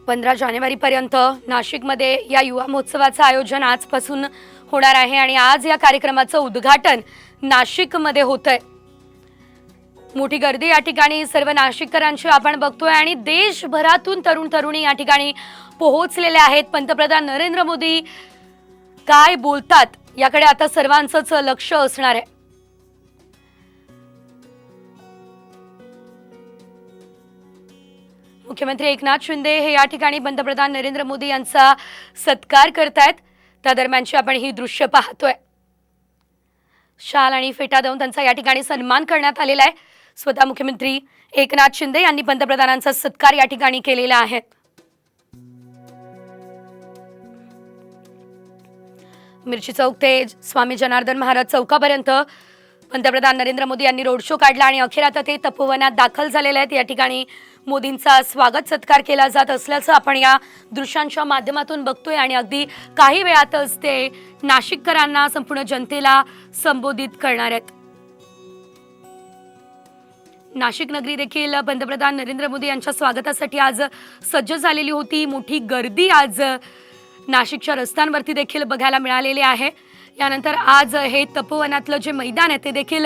15 जानेवारीपर्यंत नाशिकमध्ये या युवा महोत्सवाचं आयोजन आजपासून होणार आहे आणि आज या कार्यक्रमाचं उद्घाटन नाशिकमध्ये होतंय। मोठी गर्दी या ठिकाणी सर्व नाशिककरांची आपण बघतोय आणि देशभरातून तरुण तरुणी या ठिकाणी पोहोचलेले आहेत। पंतप्रधान नरेंद्र मोदी काय बोलतात याकडे आता सर्वांचंच लक्ष असणार आहे। मुख्यमंत्री एकनाथ शिंदे हे या ठिकाणी पंतप्रधान नरेंद्र मोदी यांचा सत्कार करतायत। त्या दरम्यानची आपण ही दृश्य पाहतोय। शाल आणि फेटा देऊन त्यांचा या ठिकाणी सन्मान करण्यात आलेला आहे। स्वतः मुख्यमंत्री एकनाथ शिंदे यांनी पंतप्रधानांचा सत्कार या ठिकाणी केलेला आहे। मिरची चौक ते स्वामी जनार्दन महाराज चौकापर्यंत पंतप्रधान नरेंद्र मोदी यांनी रोड शो काढला आणि अखेर आता ते तपोवनात दाखल झालेले आहेत। या ठिकाणी मोदींचा स्वागत सत्कार केला जात असल्याचं आपण या दृश्यांच्या माध्यमातून बघतोय आणि अगदी काही वेळातच ते नाशिककरांना संपूर्ण जनतेला संबोधित करणार आहेत। नाशिक नगरी देखील पंतप्रधान नरेंद्र मोदी यांच्या स्वागतासाठी आज सज्ज झालेली होती। मोठी गर्दी आज नाशिकच्या रस्त्यांवरती देखील बघायला मिळालेली आहे। यानंतर आज हे तपोवनातलं जे मैदान आहे ते देखील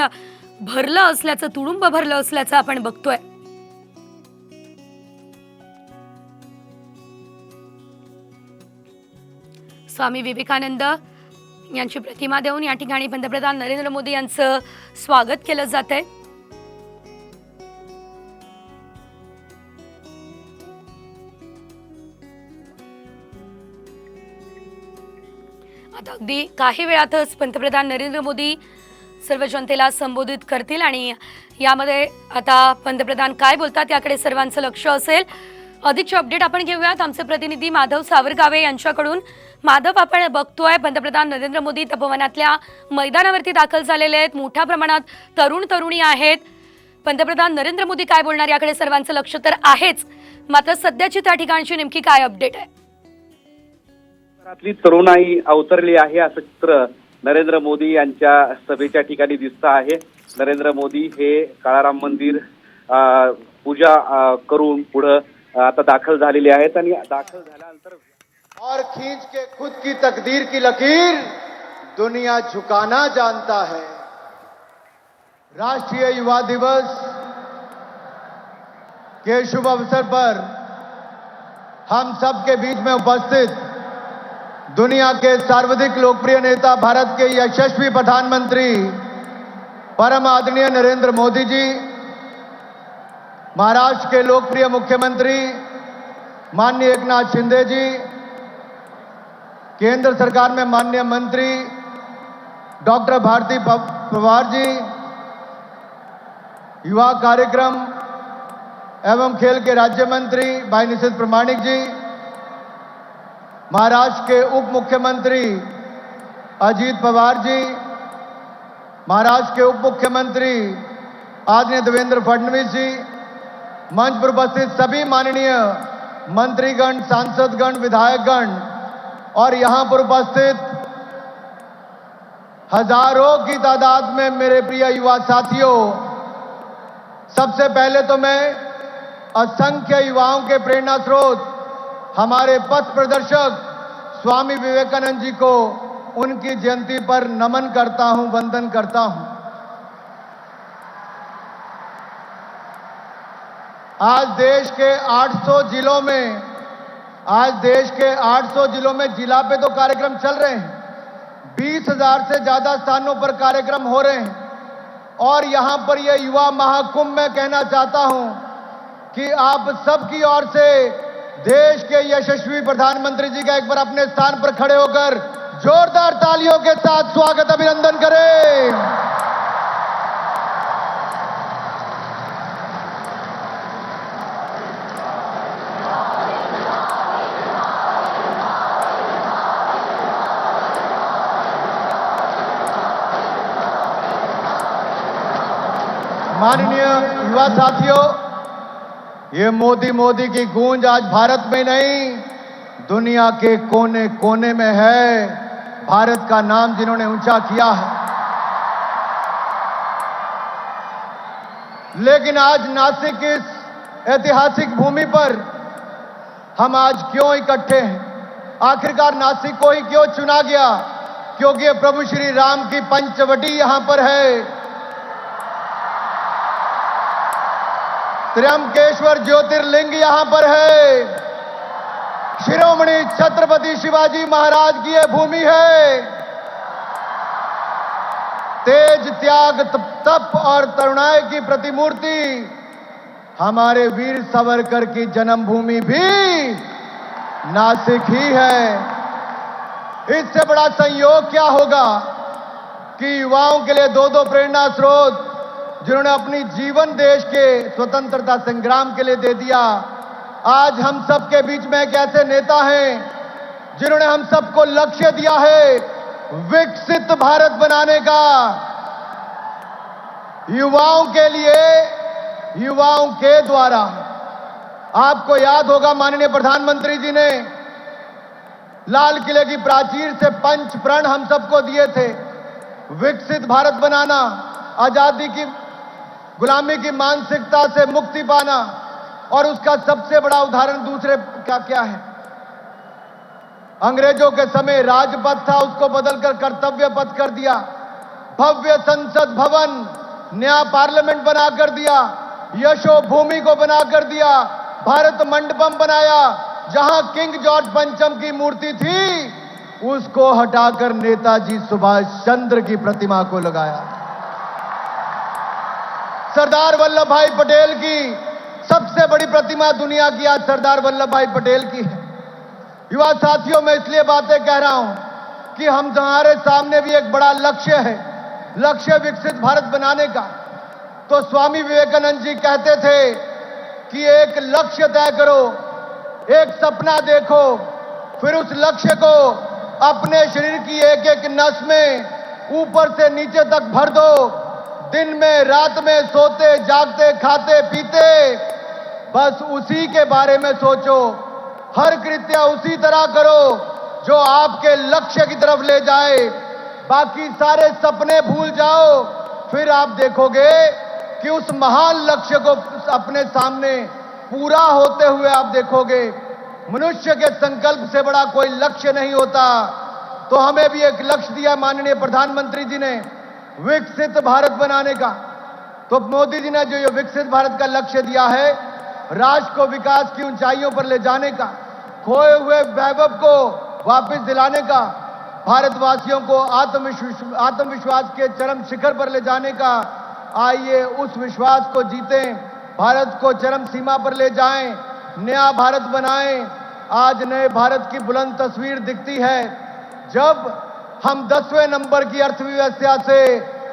भरलं असल्याचं, तुडुंब भरलं असल्याचं आपण बघतोय। स्वामी विवेकानंद यांची प्रतिमा देऊन या ठिकाणी पंतप्रधान नरेंद्र मोदी यांचं स्वागत केलं जात आहे। आता अगदी काही वेळातच पंतप्रधान नरेंद्र मोदी सर्व जनतेला संबोधित करतील आणि यामध्ये आता पंतप्रधान काय बोलतात याकडे सर्वांचं लक्ष असेल। अधिकचे अपडेट आपण घेऊयात आमचे प्रतिनिधी माधव सावरगावे यांच्याकडून। माधव, आपण बघतोय पंतप्रधान नरेंद्र मोदी तपोवनातल्या मैदानावरती दाखल झालेले आहेत। मोठ्या प्रमाणात तरुण तरुणी आहेत। पंतप्रधान नरेंद्र मोदी काय बोलणार याकडे सर्वांचं लक्ष तर आहेच, मात्र सध्याची त्या ठिकाणची नेमकी काय अपडेट आहे? तरुणाई अवतरली आहे असं चित्र नरेंद्र मोदी यांच्या सभेच्या ठिकाणी दिसतं आहे। नरेंद्र मोदी हे काळाराम मंदिर पूजा करून पुढे आता दाखल झालेले आहेत आणि दाखल झाल्यानंतर और खींच के खुद की तकदीर की लकीर दुनिया झुकाना जानता है। राष्ट्रीय युवा दिवस के शुभ अवसर पर हम सबके बीच में उपस्थित दुनिया के सर्वाधिक लोकप्रिय नेता, भारत के यशस्वी प्रधानमंत्री परम आदरणीय नरेंद्र मोदी जी, महाराष्ट्र के लोकप्रिय मुख्यमंत्री माननीय एकनाथ शिंदे जी, केंद्र सरकार में माननीय मंत्री डॉक्टर भारती पवार जी, युवा कार्यक्रम एवं खेल के राज्य मंत्री भाई निशित प्रमाणिक जी, महाराष्ट्र के उप मुख्यमंत्री अजीत पवार जी, महाराष्ट्र के उप मुख्यमंत्री आदरणीय देवेंद्र फडणवीस जी, मंच पर उपस्थित सभी माननीय मंत्रीगण, सांसदगण, विधायकगण और यहां पर उपस्थित हजारों की तादाद में मेरे प्रिय युवा साथियों, सबसे पहले तो मैं असंख्य युवाओं के प्रेरणा स्रोत हमारे पथ प्रदर्शक स्वामी विवेकानंद जी को उनकी जयंती पर नमन करता हूं, वंदन करता हूं। आज देश के 800 जिलों में जिला पे तो कार्यक्रम चल रहे हैं। 20,000 से ज्यादा स्थानों पर कार्यक्रम हो रहे हैं और यहां पर यह युवा महाकुंभ में कहना चाहता हूं कि आप सबकी ओर से देश के यशस्वी प्रधानमंत्री जी का एक बार अपने स्थान पर खड़े होकर जोरदार तालियों के साथ स्वागत, अभिनंदन करें। माननीय युवा साथियों, ये मोदी मोदी की गूंज आज भारत में नहीं, दुनिया के कोने कोने में है। भारत का नाम जिन्होंने ऊंचा किया है, लेकिन आज नासिक इस ऐतिहासिक भूमि पर हम आज क्यों इकट्ठे हैं, आखिरकार नासिक को ही क्यों चुना गया? क्योंकि प्रभु श्री राम की पंचवटी यहां पर है। त्र्यंबकेश्वर ज्योतिर्लिंग यहां पर है। शिरोमणि छत्रपति शिवाजी महाराज की यह भूमि है। तेज, त्याग, तप और तरुणाई की प्रतिमूर्ति हमारे वीर सावरकर की जन्मभूमि भी नासिक ही है। इससे बड़ा संयोग क्या होगा कि युवाओं के लिए दो प्रेरणा स्रोत जिन्होंने अपनी जीवन देश के स्वतंत्रता संग्राम के लिए दे दिया, आज हम सबके बीच में एक ऐसे नेता हैं जिन्होंने हम सबको लक्ष्य दिया है विकसित भारत बनाने का। युवाओं के लिए, युवाओं के द्वारा। आपको याद होगा माननीय प्रधानमंत्री जी ने लाल किले की प्राचीर से पंच प्रण हम सबको दिए थे, विकसित भारत बनाना, आजादी की गुलामी की मानसिकता से मुक्ति पाना। और उसका सबसे बड़ा उदाहरण दूसरे का क्या है? अंग्रेजों के समय राजपथ था, उसको बदलकर कर्तव्य पथ कर दिया। भव्य संसद भवन, नया पार्लियामेंट बना कर दिया। यशो भूमि को बना कर दिया। भारत मंडपम बनाया। जहां किंग जॉर्ज पंचम की मूर्ति थी, उसको हटाकर नेताजी सुभाष चंद्र की प्रतिमा को लगाया। सरदार वल्लभ भाई पटेल की सबसे बड़ी प्रतिमा दुनिया की आज सरदार वल्लभ भाई पटेल की है। युवा साथियों, मैं इसलिए बातें कह रहा हूं कि हमारे सामने भी एक बड़ा लक्ष्य है, लक्ष्य विकसित भारत बनाने का। तो स्वामी विवेकानंद जी कहते थे कि एक लक्ष्य तय करो, एक सपना देखो, फिर उस लक्ष्य को अपने शरीर की एक एक नस में ऊपर से नीचे तक भर दो। दिन में, रात में, सोते, जागते, खाते, पीते, बस उसी के बारे में सोचो। हर कृत्य उसी तरह करो जो आपके लक्ष्य की तरफ ले जाए। बाकी सारे सपने भूल जाओ, फिर आप देखोगे कि उस महान लक्ष्य को अपने सामने पूरा होते हुए आप देखोगे। मनुष्य के संकल्प से बड़ा कोई लक्ष्य नहीं होता। तो हमें भी एक लक्ष्य दिया माननीय प्रधानमंत्री जी ने, विकसित भारत बनाने का। तो मोदी जी ने जो ये विकसित भारत का लक्ष्य दिया है, राष्ट्र को विकास की ऊंचाइयों पर ले जाने का, खोए हुए वैभव को वापस दिलाने का, भारतवासियों को आत्मविश्वास के चरम शिखर पर ले जाने का। आइए उस विश्वास को जीतें, भारत को चरम सीमा पर ले जाएं, नया भारत बनाएं। आज नए भारत की बुलंद तस्वीर दिखती है जब हम 10वें नंबर की अर्थव्यवस्था से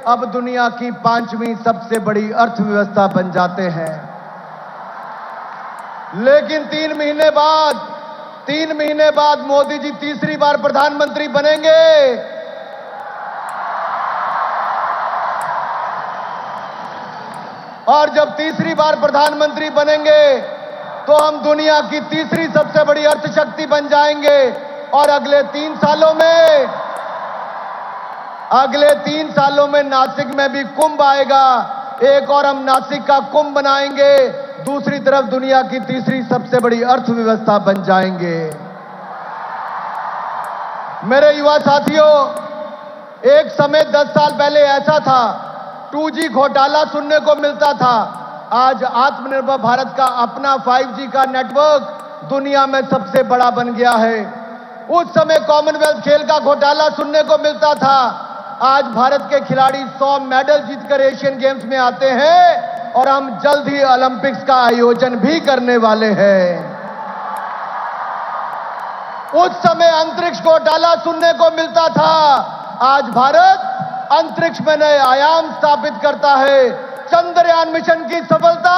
अब दुनिया की 5वीं सबसे बड़ी अर्थव्यवस्था बन जाते हैं। लेकिन 3 महीने बाद मोदी जी तीसरी बार प्रधानमंत्री बनेंगे। और जब तीसरी बार प्रधानमंत्री बनेंगे तो हम दुनिया की तीसरी सबसे बड़ी अर्थशक्ति बन जाएंगे। और अगले 3 सालों में नासिक में भी कुंभ आएगा। एक और हम नासिक का कुंभ बनाएंगे, दूसरी तरफ दुनिया की तीसरी सबसे बड़ी अर्थव्यवस्था बन जाएंगे। मेरे युवा साथियों, एक समय 10 साल पहले ऐसा था, 2G घोटाला सुनने को मिलता था। आज आत्मनिर्भर भारत का अपना 5G का नेटवर्क दुनिया में सबसे बड़ा बन गया है। उस समय कॉमनवेल्थ खेल का घोटाला सुनने को मिलता था। आज भारत के खिलाड़ी 100 मेडल जीतकर एशियन गेम्स में आते हैं और हम जल्द ही ओलंपिक्स का आयोजन भी करने वाले हैं। उस समय अंतरिक्ष घोटाला सुनने को मिलता था। आज भारत अंतरिक्ष में नए आयाम स्थापित करता है। चंद्रयान मिशन की सफलता,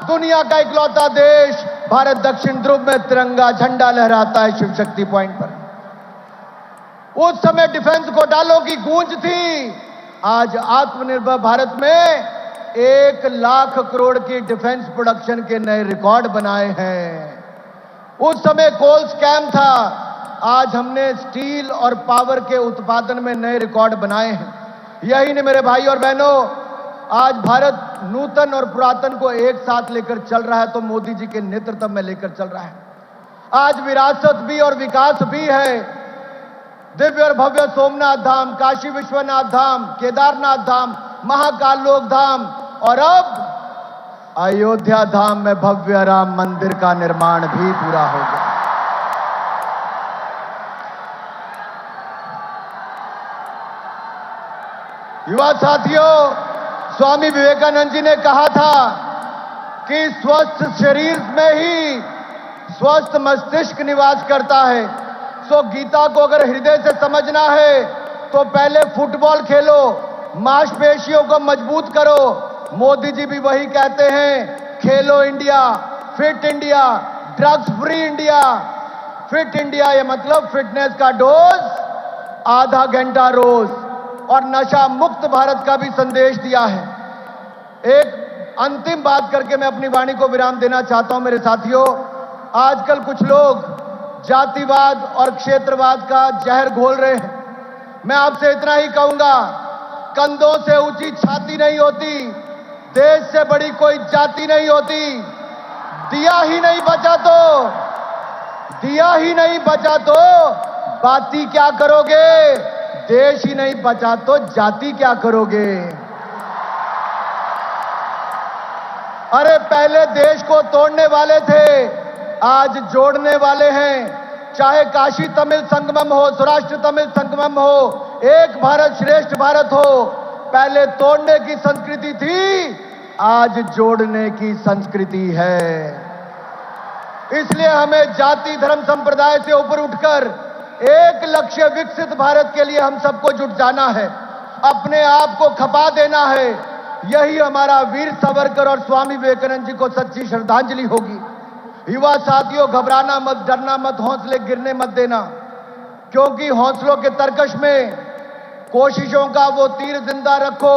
दुनिया का इकलौता देश भारत दक्षिण ध्रुव में तिरंगा झंडा लहराता है शिव शक्ति पॉइंट पर। उस समय डिफेंस घोटालों की गूंज थी। आज आत्मनिर्भर भारत में 1 लाख करोड़ की डिफेंस प्रोडक्शन के नए रिकॉर्ड बनाए हैं। उस समय कोल स्कैम था। आज हमने स्टील और पावर के उत्पादन में नए रिकॉर्ड बनाए हैं। यही नहीं मेरे भाई और बहनों, आज भारत नूतन और पुरातन को एक साथ लेकर चल रहा है, तो मोदी जी के नेतृत्व में लेकर चल रहा है। आज विरासत भी और विकास भी है। दिव्य और भव्य सोमनाथ धाम, काशी विश्वनाथ धाम, केदारनाथ धाम, महाकाल लोक धाम और अब अयोध्या धाम में भव्य राम मंदिर का निर्माण भी पूरा हो गया। युवा साथियों, स्वामी विवेकानंद जी ने कहा था कि स्वस्थ शरीर में ही स्वस्थ मस्तिष्क निवास करता है। सो गीता को अगर हृदय से समझना है तो पहले फुटबॉल खेलो, मांसपेशियों को मजबूत करो। मोदी जी भी वही कहते हैं, खेलो India, fit India, drugs free India. Fit India ये मतलब फिटनेस का डोज आधा घंटा रोज और नशा मुक्त भारत का भी संदेश दिया है। एक अंतिम बात करके मैं अपनी वाणी को विराम देना चाहता हूं मेरे साथियों। आजकल कुछ लोग जातिवाद और क्षेत्रवाद का जहर घोल रहे हैं। मैं आपसे इतना ही कहूंगा, कंधों से ऊंची छाती नहीं होती, देश से बड़ी कोई जाति नहीं होती। दिया ही नहीं बचा तो बाती क्या करोगे? देश ही नहीं बचा तो जाति क्या करोगे? अरे पहले देश को तोड़ने वाले थे, आज जोड़ने वाले हैं। चाहे काशी तमिल संगमम हो, सौराष्ट्र तमिल संगमम हो, एक भारत श्रेष्ठ भारत हो, पहले तोड़ने की संस्कृति थी, आज जोड़ने की संस्कृति है। इसलिए हमें जाति धर्म संप्रदाय से ऊपर उठकर एक लक्ष्य विकसित भारत के लिए हम सबको जुट जाना है, अपने आप को खपा देना है। यही हमारा वीर सावरकर और स्वामी विवेकानंद जी को सच्ची श्रद्धांजलि होगी। युवा साथियों, घबराना मत, डरना मत, हौसले गिरने मत देना, क्योंकि हौसलों के तरकश में कोशिशों का वो तीर जिंदा रखो।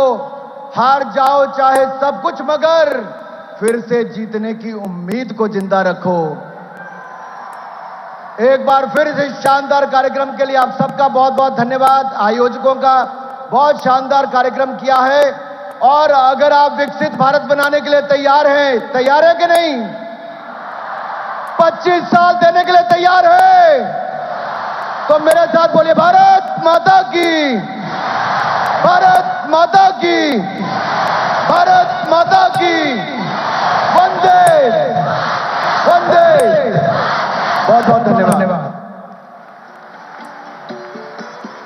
हार जाओ चाहे सब कुछ, मगर फिर से जीतने की उम्मीद को जिंदा रखो। एक बार फिर इस शानदार कार्यक्रम के लिए आप सबका बहुत बहुत धन्यवाद। आयोजकों का बहुत शानदार कार्यक्रम किया है। और अगर आप विकसित भारत बनाने के लिए तैयार है कि नहीं? 25 साल देने के लिए तैयार है? तो मेरे साथ बोलिए, भारत माता की, भारत माता की, भारत माता की, वंदे वंदे। बहुत बहुत धन्यवाद।